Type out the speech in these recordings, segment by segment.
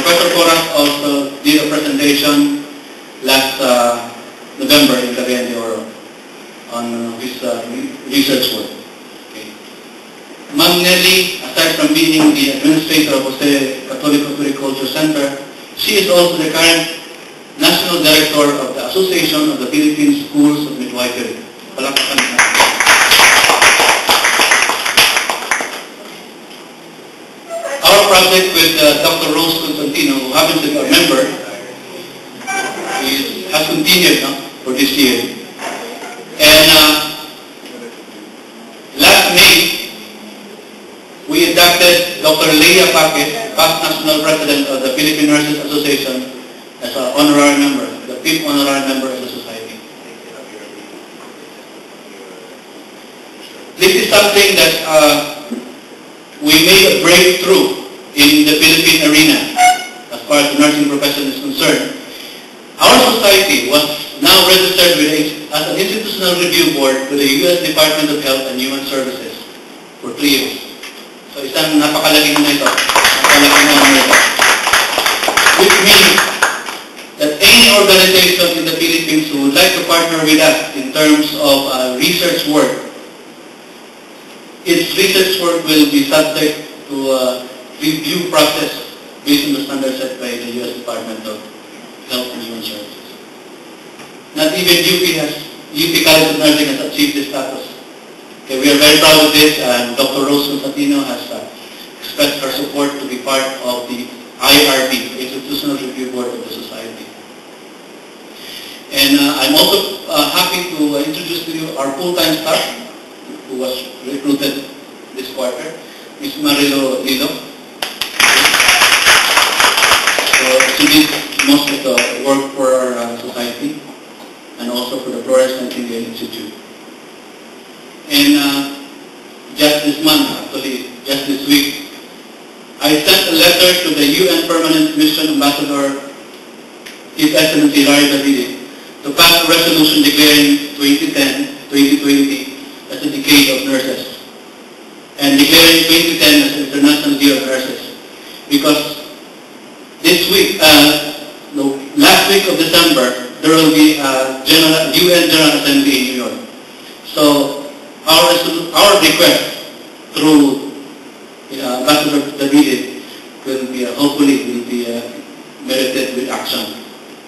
Professor Coras also did a presentation last November in Cagayan de Oro on his research work. Okay. Ma'am Nelly, aside from being the administrator of Jose Catholic Culture Center, she is also the current National Director of the Association of the Philippine Schools of Midwifery. Palakpakan natin. Our project with Dr. Rose Constantino, who happens to be a member, has continued for this year. And last May, we inducted Dr. Leia Paque, past National President of the Philippine Nurses Association, as an honorary member, the 5th honorary member of the society. This is something that we made a breakthrough in the Philippine arena as far as the nursing profession is concerned. Our society was now registered as an institutional review board with the U.S. Department of Health and Human Services for 3 years. So isang napakalaking na ito. Napakalaking na ito. Which means that any organization in the Philippines who would like to partner with us in terms of research work, its research work will be subject to a review process based on the standards set by the U.S. Department of Health and Human Services. Not even UP College of Nursing has achieved this status. Okay, we are very proud of this, and Dr. Rose Constantino has expressed her support to be part of the IRB, Institutional Review Board of the Society. And I'm also happy to introduce to you our full-time staff who was recruited this quarter, Ms. Marilo Lilo. So she did most of the work for our society and also for the Florence Nightingale Institute. And just this month, actually, just this week, I sent a letter to the UN Permanent Mission Ambassador, His Excellency Larry Davide, to pass a resolution declaring 2020 as a decade of nurses, and declaring 2010 as International Year of Nurses. Because this week, last week of December, there will be a UN General Assembly in New York. So our request through Ambassador Davide will be hopefully will be merited with action.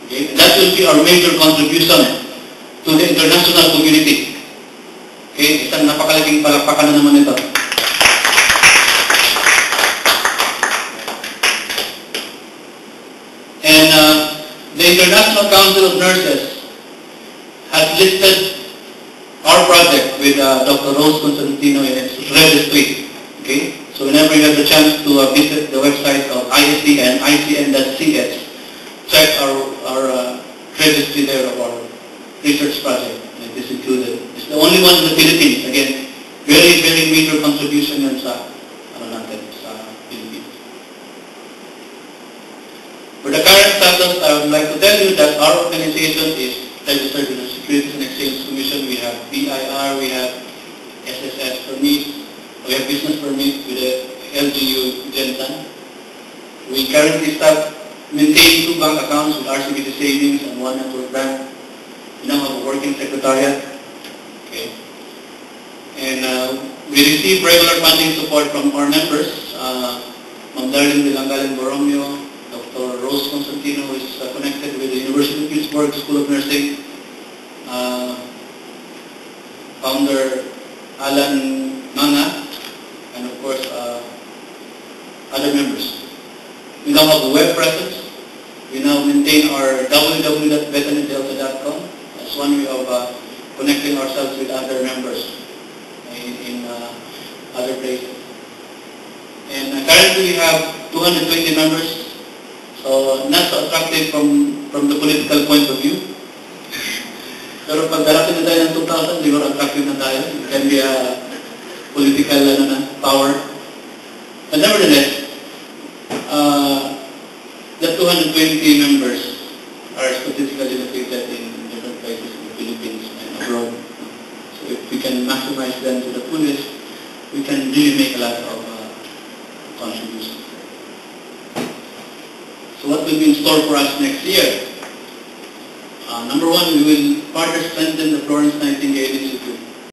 Okay? And that will be our major contribution to the international community. Okay? Isang napakalaking palakpakan na naman ito. And the International Council of Nurses has listed our project with Dr. Rose Constantino in its registry. Okay? So whenever you have the chance to visit the website of ISDN, ICN.cs, check our registry there of our research project. It is included. It's the only one in the Philippines. Again, very, very major contribution yun sa Philippines. For the current status, I would like to tell you that our organization is registered with the Securities and Exchange Commission. We have BIR, we have SSS permits, we have business permit with the LGU Gentan. We currently maintain 2 bank accounts with RCBC Savings and 1 Network Bank. We now have a working secretariat. Okay. And we receive regular funding support from our members. Ma'am Darlene Bilangalan Borromeo, Dr. Rose Constantino, who is connected with the University of Pittsburgh School of Nursing, Founder Alan Manga, and of course other members. We now have a web presence. We now maintain our www.bethanydelta.com as one way of connecting ourselves with other members in other places. And currently we have 220 members, so not so attractive from the political point of view. Pero pag darating na tayo ng 2,000, siguro attractive na tayo. It can be a political power. But nevertheless, the 220 members are statistically located in different places in the Philippines and abroad. So if we can maximize them to the fullest, we can really make a lot of contributions. So what will be in store for us next year? Number one, we will further strengthen the Florence Nightingale Institute